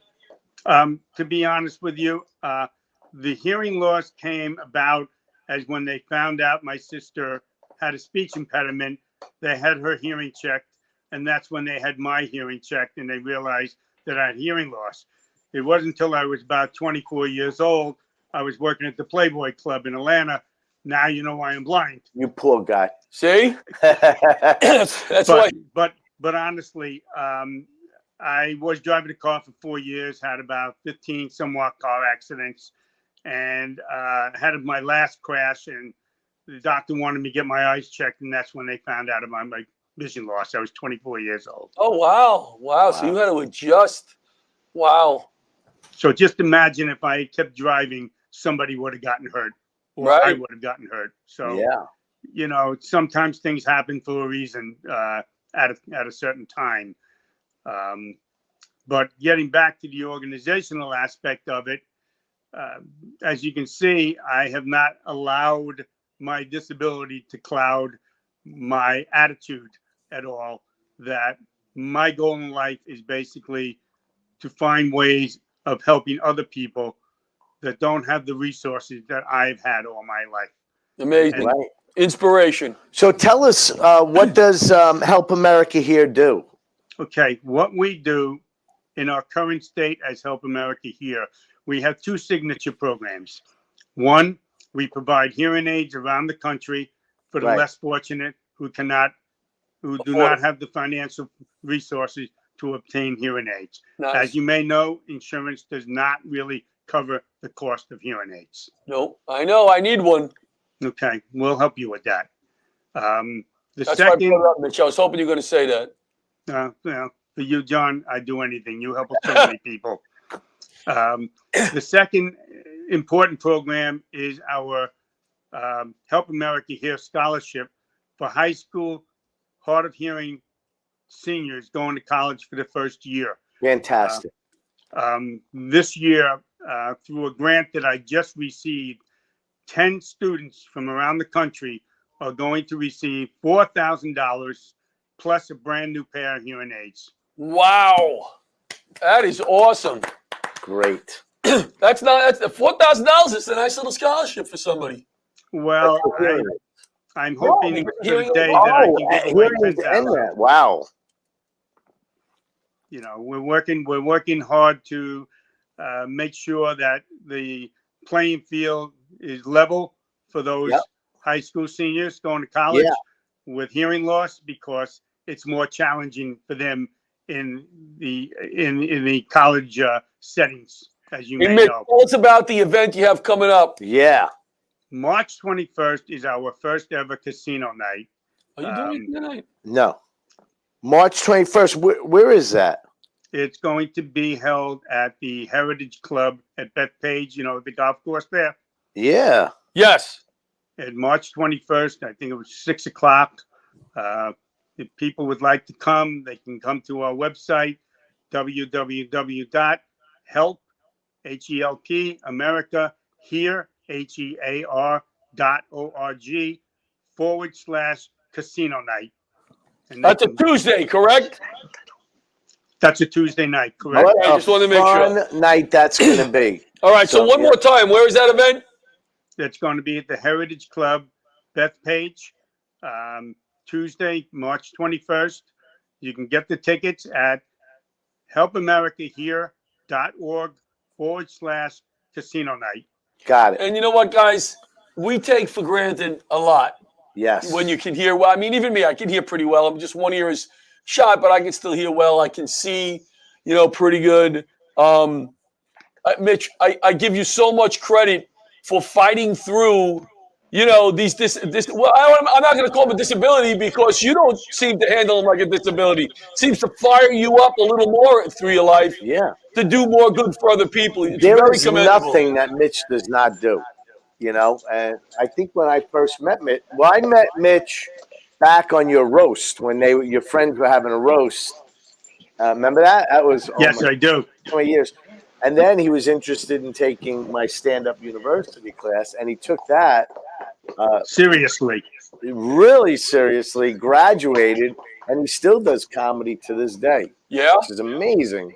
To be honest with you, the hearing loss came about as when they found out my sister had a speech impediment. They had her hearing checked, and that's when they had my hearing checked, and they realized that I had hearing loss. It wasn't until I was about 24 years old. I was working at the Playboy Club in Atlanta. Now you know why I'm blind.
You poor guy.
See? That's why.
But honestly, I was driving a car for 4 years, had about 15 somewhat car accidents, and had my last crash, and the doctor wanted me to get my eyes checked, and that's when they found out about my vision loss. I was 24 years old.
Oh, wow. So you had to adjust. Wow.
So just imagine if I had kept driving, somebody would have gotten hurt, or I would have gotten hurt. So,
yeah,
you know, sometimes things happen for a reason at a certain time. But getting back to the organizational aspect of it, as you can see, I have not allowed my disability to cloud my attitude at all. That my goal in life is basically to find ways of helping other people that don't have the resources that I've had all my life.
Amazing.
Right.
Inspiration.
So tell us, what does Help America Here do?
Okay, what we do in our current state as Help America Here, we have 2 signature programs. One, we provide hearing aids around the country for the less fortunate who do not have the financial resources to obtain hearing aids.
Nice.
As you may know, insurance does not really cover the cost of hearing aids.
No, I know. I need one.
Okay, we'll help you with that.
That's why I brought it up, Mitch. I was hoping you were going to say that.
For you, John, I'd do anything. You help so many people. The second important program is our Help America Here scholarship for high school hard of hearing seniors going to college for the first year.
Fantastic.
This year, through a grant that I just received, 10 students from around the country are going to receive $4,000 plus a brand new pair of hearing aids.
Wow. That is awesome.
Great.
That's $4,000 is a nice little scholarship for somebody.
Well, I'm hoping for the day that I can give away $10,000.
Wow.
You know, we're working hard to make sure that the playing field is level for those high school seniors going to college with hearing loss, because it's more challenging for them in the college settings, as you may
Mitch,
know.
tell us about the event you have coming up.
Yeah.
March 21st is our first ever casino night.
Are you doing it tonight?
No. March 21st. Where is that?
It's going to be held at the Heritage Club at Bethpage, you know, the golf course there.
Yeah.
Yes.
At March 21st, I think it was 6 o'clock. If people would like to come, they can come to our website, www.help, H-E-L-P, America, here, HEAR.org/casino night. And
that's a Tuesday, correct?
That's a Tuesday night, correct?
What
I just wanted to make sure.
fun night that's going to be.
All right, so one more time. Where is that event?
It's going to be at the Heritage Club, Bethpage, Tuesday, March 21st. You can get the tickets at helpamericahere.org/casino night.
Got it.
And you know what, guys? We take for granted a lot.
Yes.
When you can hear well. I mean, even me, I can hear pretty well. I'm just one ear is shot, but I can still hear well. I can see, pretty good. Mitch, I give you so much credit for fighting through, this. Well, I'm not going to call them a disability because you don't seem to handle them like a disability. It seems to fire you up a little more through your life.
Yeah.
To do more good for other people. It's
There
very
is
commendable.
nothing that Mitch does not do, And I think when I first met Mitch, I met Mitch back on your roast when your friends were having a roast. Remember that? That was
yes, I do.
20 years. And then he was interested in taking my stand-up university class, and he took that
seriously,
really seriously, graduated, and he still does comedy to this day.
Yeah,
which is amazing.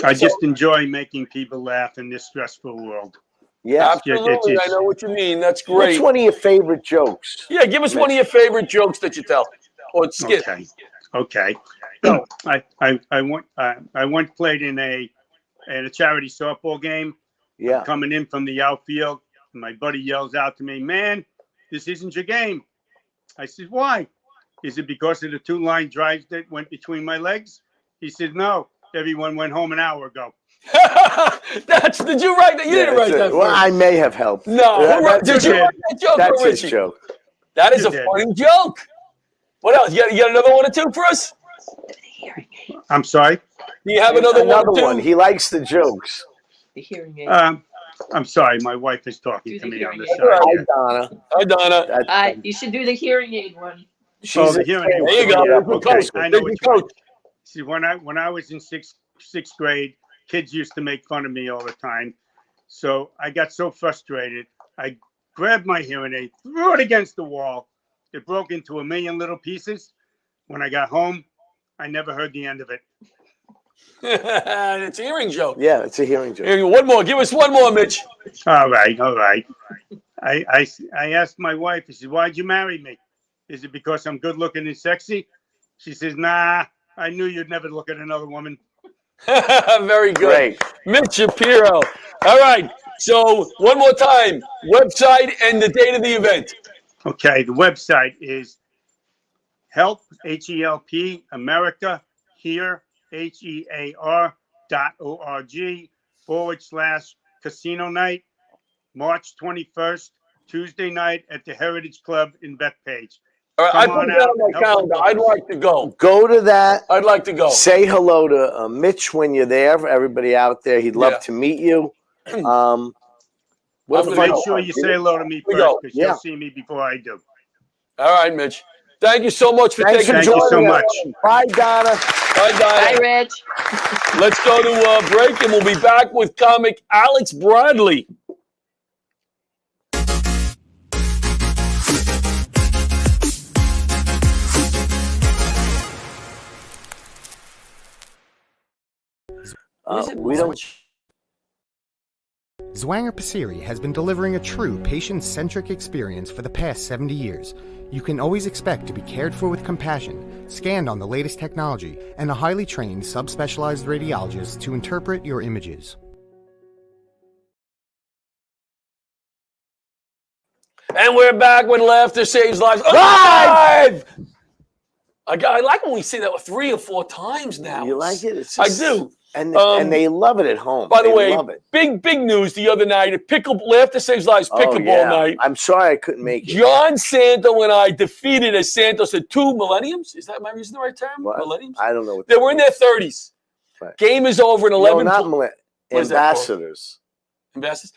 I just enjoy making people laugh in this stressful world.
Yeah,
absolutely. I know what you mean. That's great.
What's one of your favorite jokes?
Yeah, give us one of your favorite jokes that you tell, or skit.
Okay. So I once played in a charity softball game.
Yeah.
I'm coming in from the outfield, and my buddy yells out to me, "Man, this isn't your game." I said, "Why? Is it because of the 2-line drives that went between my legs?" He said, "No. Everyone went home an hour ago."
Did you write that? You didn't write that.
Well, I may have helped.
No, did you write that joke?
That's his joke.
That is a funny joke. What else? You got another one or two for us?
I'm sorry.
Do you have another one? Or two?
One. He likes the jokes.
The hearing aid.
I'm sorry. My wife is talking to me on the side.
Hi, Donna.
Hi, Donna.
You should do the hearing aid one.
The hearing aid.
There you go.
Okay. I know what you mean. See, when I was in sixth grade, kids used to make fun of me all the time. So I got so frustrated. I grabbed my hearing aid, threw it against the wall. It broke into a million little pieces. When I got home, I never heard the end of it.
It's a hearing joke.
Yeah, it's a hearing joke.
Here, one more. Give us one more, Mitch.
All right. I asked my wife, I said, "Why'd you marry me? Is it because I'm good looking and sexy?" She says, "Nah, I knew you'd never look at another woman."
Very good.
Great.
Mitch Shapiro. All right. So one more time, website and the date of the event.
Okay. The website is help, HELP, America, here, HEAR.org/casino night, March 21st, Tuesday night at the Heritage Club in Bethpage.
All right, I put that on my calendar. I'd like to go.
Go to that.
I'd like to go.
Say hello to Mitch when you're there. For everybody out there, he'd love to meet you.
Make sure you say hello to me first, because you'll see me before I do.
All right, Mitch. Thank you so much for
Thanks
taking
for
joining us.
joining us. Bye, Donna.
Bye, Donna.
Bye, Rich.
Let's go to a break, and we'll be back with comic Alex Bradley.
We don't.
Zwanger Passeri has been delivering a true patient-centric experience for the past 70 years. You can always expect to be cared for with compassion, scanned on the latest technology, and a highly trained subspecialized radiologist to interpret your images.
And we're back with Laughter Saves Lives. Live! I like when we say that 3 or 4 times now.
You like it? It's
I
just,
do.
And they love it at home.
By the
They
way,
love it.
big news the other night. Laughter Saves Lives pickleball night.
I'm sorry I couldn't make it.
John Santo and I defeated, as Santo said, 2 millenniums. Is that, am I using the right term?
What?
Millenniums?
I don't know. What
They were in their 30s.
Right.
Game is over in 11.
No, not ambassadors.
Ambassadors.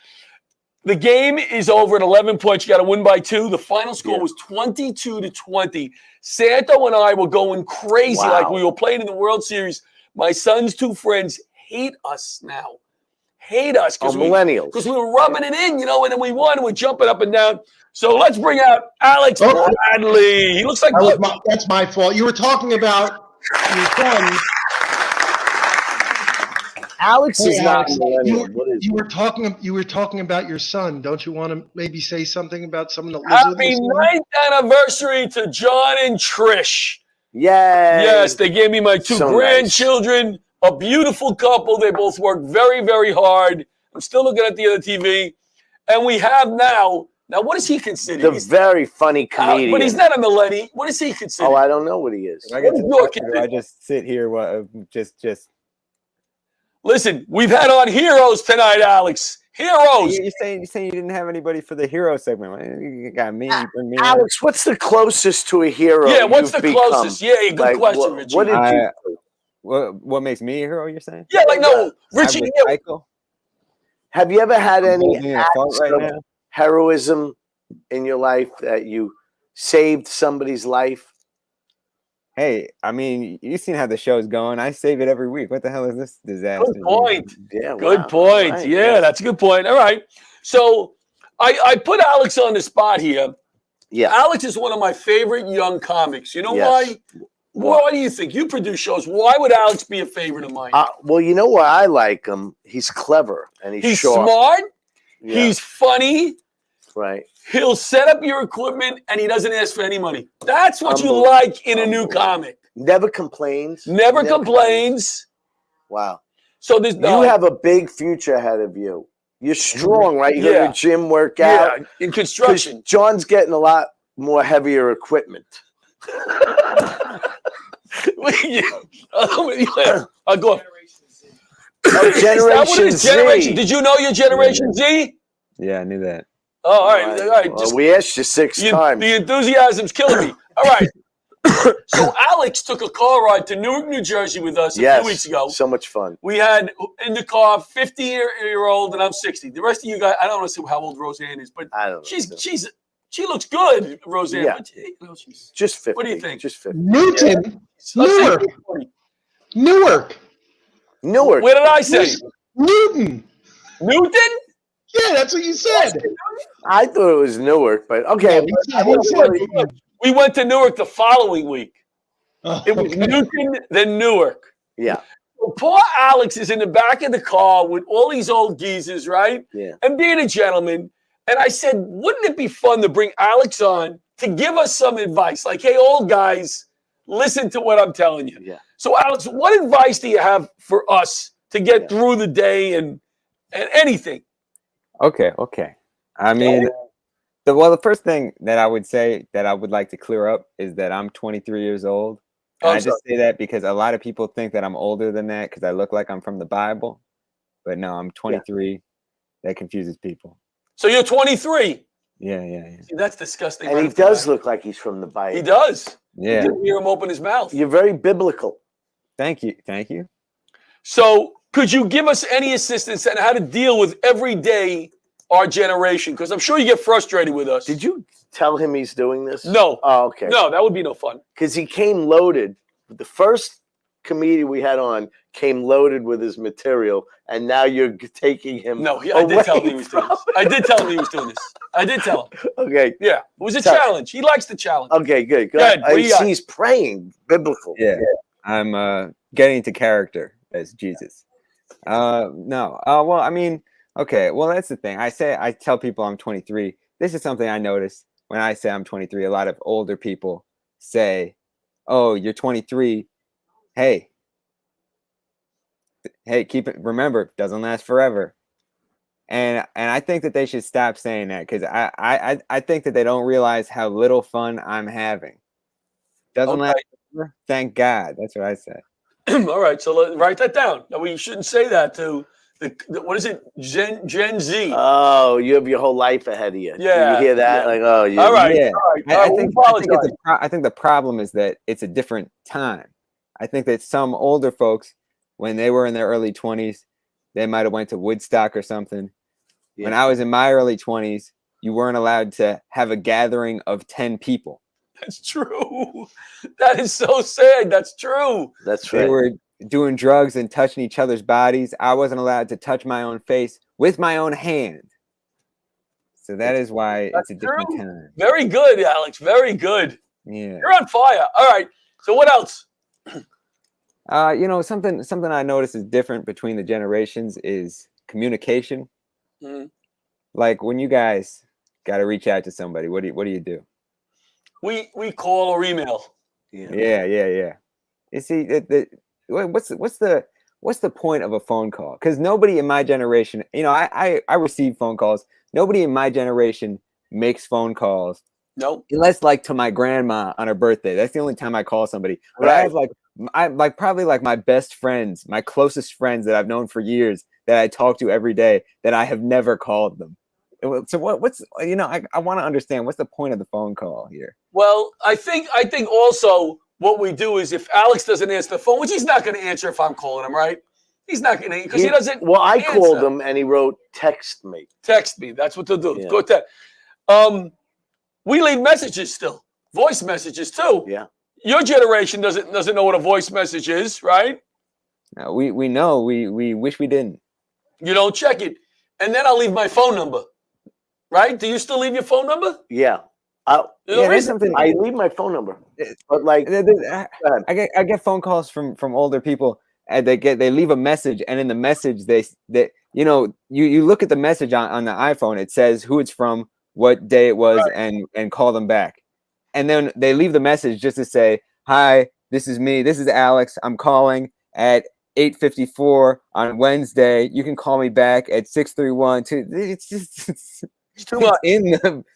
The game is over at 11 points. You got to win by 2. The final score was 22-20. Santo and I were going crazy like we were playing in the World Series. My son's 2 friends hate us now. Hate us because
millennials.
Because we were rubbing it in, and then we won and we're jumping up and down. So let's bring out Alex Bradley. He looks like
that's my fault. You were talking about your son.
Alex is not.
You were talking about your son. Don't you want to maybe say something about someone that lives with
Happy
you?
9th anniversary to John and Trish.
Yay.
Yes, they gave me my 2
So
grandchildren, a beautiful couple. They both work very, very hard. I'm still looking at the other TV. And we have now what is he considered?
He's very funny comedian.
But he's not a millennial. What is he considered?
Oh, I don't know what he is.
I just sit here, just.
Listen, we've had on heroes tonight, Alex. Heroes.
You're saying you didn't have anybody for the hero segment. You got me. me
Alex, what's the closest to a hero?
Yeah, what's the closest? Yeah, good question, Richie.
What did you do?
What makes me a hero, you're saying?
Yeah, Richie.
Have you ever had any
acts
of heroism in your life that you saved somebody's life?
Hey, I mean, you've seen how the show's going. I save it every week. What the hell is this disaster?
Good point.
Yeah,
good point.
Right.
Yeah, that's a good point. All right. So I put Alex on the spot here.
Yeah.
Alex is one of my favorite young comics. You know why? Why do you think? You produce shows. Why would Alex be a favorite of mine?
Well, you know why I like him? He's clever and he's sharp.
Smart.
Yeah.
He's funny.
Right.
He'll set up your equipment and he doesn't ask for any money. That's what you like in a new comic.
Never complains.
Never complains.
Wow.
So there's
you have a big future ahead of you. You're strong, right? You go to the gym, work out.
Yeah, in construction.
John's getting a lot more heavier equipment.
I'll go.
Generation Z.
Did you know you're Generation Z?
Yeah, I knew that.
Oh, all right. All right.
Well, we asked you 6 times.
The enthusiasm's killing me. All right. So Alex took a car ride to Newark, New Jersey with us a few weeks ago.
So much fun.
We had in the car 50-year-old and I'm 60. The rest of you guys, I don't want to say how old Roseanne is, but
I don't know.
She looks good, Roseanne.
Yeah.
But she's
just 50.
What do you think?
Just 50.
Newton.
Yeah.
Newark.
Newark.
Where did I say?
Newton.
Newton?
Yeah, that's what you said.
I thought it was Newark, but okay.
We went to Newark the following week.
Oh,
it was Newton, then Newark.
Yeah.
So poor Alex is in the back of the car with all these old geezers, right?
Yeah.
And being a gentleman. And I said, wouldn't it be fun to bring Alex on to give us some advice? Like, hey, old guys, listen to what I'm telling you.
Yeah.
So, Alex, what advice do you have for us to get through the day and anything?
Okay. I mean, the first thing that I would say that I would like to clear up is that I'm 23 years old. And I just say that because a lot of people think that I'm older than that because I look like I'm from the Bible. But no, I'm 23. Yeah. That confuses people.
So you're 23?
Yeah.
See, that's disgusting.
And he does look like he's from the Bible.
He does.
Yeah.
You didn't hear him open his mouth.
You're very biblical.
Thank you.
So could you give us any assistance on how to deal with every day our generation? Because I'm sure you get frustrated with us.
Did you tell him he's doing this?
No.
Oh, okay.
No, that would be no fun.
Because he came loaded. The first comedian we had on came loaded with his material, and now you're taking him.
No, I did tell him he was doing this. I did tell him he was doing this. I did tell him.
Okay.
Yeah, it was a challenge. He likes the challenge.
Okay, good.
Go ahead. What do you got?
He's praying biblical.
Yeah. I'm getting into character as Jesus. No. Well, I mean, okay. Well, that's the thing. I tell people I'm 23. This is something I notice when I say I'm 23. A lot of older people say, "Oh, you're 23. Hey, keep it. Remember, it doesn't last forever." And I think that they should stop saying that, because I think that they don't realize how little fun I'm having. Doesn't last forever? Thank God. That's what I say.
All right, so write that down. Now, we shouldn't say that to the what is it, Gen Z?
Oh, you have your whole life ahead of you.
Yeah,
You hear that?
yeah.
Like, oh, yeah.
All right.
Yeah.
All right.
I think the problem is that it's a different time. I think that some older folks, when they were in their early 20s, they might have went to Woodstock or something.
Yeah.
When I was in my early 20s, you weren't allowed to have a gathering of 10 people.
That's true. That is so sad. That's true.
That's
They were doing drugs and touching each other's bodies. I wasn't allowed to touch my own face with my own hand. So that is why it's a different time.
Very good, Alex. Very good.
Yeah.
You're on fire. All right. So what else?
Something I notice is different between the generations is communication.
Mhm.
Like when you guys got to reach out to somebody, what do you do?
We call or email.
Yeah. You see, what's the point of a phone call? Because nobody in my generation, I receive phone calls. Nobody in my generation makes phone calls.
Nope.
Unless like to my grandma on her birthday. That's the only time I call somebody. But I have probably my best friends, my closest friends that I've known for years, that I talk to every day, that I have never called them. So what's I want to understand, what's the point of the phone call here?
Well, I think also what we do is, if Alex doesn't answer the phone, which he's not going to answer if I'm calling him, right? He's not going to, because he doesn't.
Well, I
answer.
called him and he wrote, "Text me."
Text me. That's what they'll do.
Yeah.
Go text. We leave messages still, voice messages too.
Yeah.
Your generation doesn't know what a voice message is, right?
No, we know. We wish we didn't.
You don't check it, and then I'll leave my phone number. Right? Do you still leave your phone number?
Yeah. I leave my phone number, but like
I get phone calls from older people, and they leave a message, and in the message you look at the message on the iPhone, it says who it's from, what day it was, right, and call them back, and then they leave the message just to say, "Hi, this is me. This is Alex. I'm calling at 8:54 on Wednesday. You can call me back at 631." It's just
it's too much.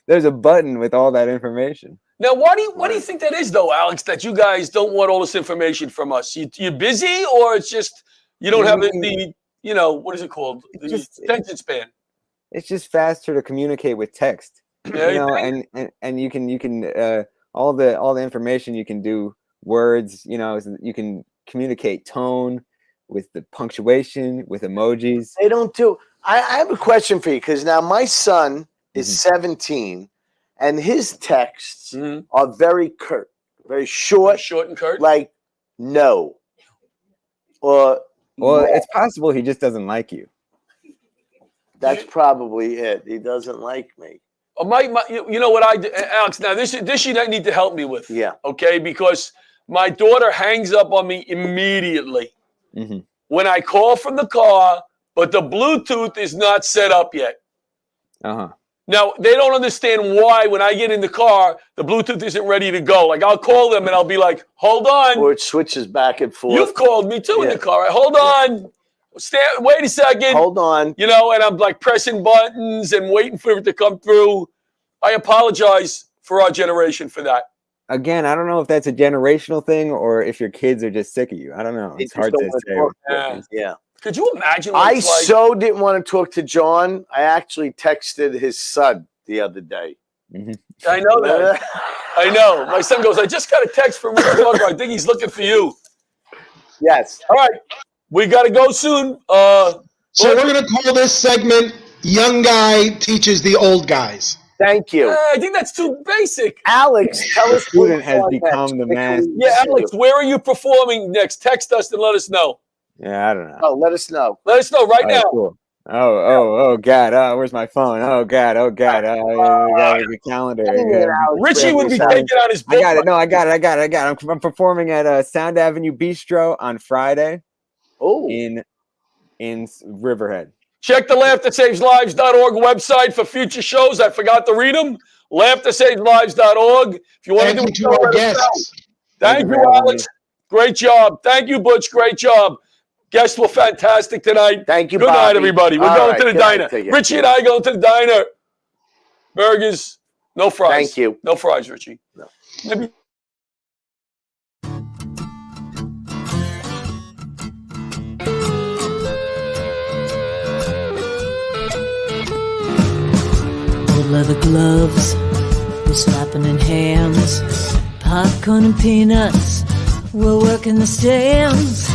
There's a button with all that information.
Now, why do you think that is, though, Alex? That you guys don't want all this information from us? You're busy, or it's just you don't have the what is it called? The attention span.
It's just faster to communicate with text.
Yeah,
and you can all the information you can do words. You can communicate tone with the punctuation, with emojis.
They don't do. I have a question for you, because now my son is 17, and his texts are very curt, very short
and curt.
Like no, or
it's possible he just doesn't like you.
That's probably it. He doesn't like me.
Oh, you know what I do, Alex? Now this you need to help me with.
Yeah.
Okay, because my daughter hangs up on me immediately when I call from the car, but the Bluetooth is not set up yet. Now, they don't understand why when I get in the car, the Bluetooth isn't ready to go. Like, I'll call them and I'll be like, "Hold on."
Or it switches back and forth.
You've called me too in the car. Hold on. Wait a second.
Hold on.
And I'm like pressing buttons and waiting for it to come through. I apologize for our generation for that.
Again, I don't know if that's a generational thing or if your kids are just sick of you. I don't know. It's hard to say.
Yeah.
Could you imagine?
I so didn't want to talk to John. I actually texted his son the other day.
I know that. I know. My son goes, "I just got a text from Mr. Mugger. I think he's looking for you."
Yes.
All right. We got to go soon.
So we're going to call this segment "Young Guy Teaches the Old Guys."
Thank you.
I think that's too basic.
Alex, tell
The
us
student has
where you are
become the
next.
master.
Yeah, Alex, where are you performing next? Text us and let us know.
Yeah, I don't know.
Oh, let us know.
Let us know right now.
Cool. Oh, God. Oh, where's my phone? Oh, God. Oh, God. I got the calendar.
Richie would be taking on his book.
I got it. No, I got it. I'm performing at Sound Avenue Bistro on Friday.
Oh.
In Riverhead.
Check the laughtersageslives.org website for future shows. I forgot to read them. Laughtersageslives.org. If you want
Thank
to do
you to our guests.
Thank you, Alex. Great job. Thank you, Butch. Great job. Guests were fantastic tonight.
Thank you,
Good night,
Bobby.
everybody. We're
All
going
right,
to the
good night
diner.
to you.
Richie and I going to the diner. Burgers. No fries.
Thank you.
No fries, Richie.
No.
Maybe.
Old leather gloves, we're slapping in hands. Popcorn and peanuts, we're working the stands.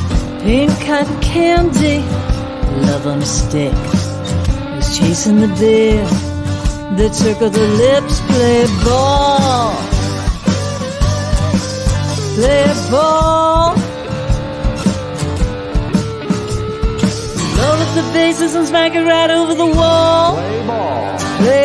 Pink cotton candy, love on a stick. Who's chasing the beer that circle the lips? Play ball, play ball. Load up the bases and smack it right over the wall. Play ball. Play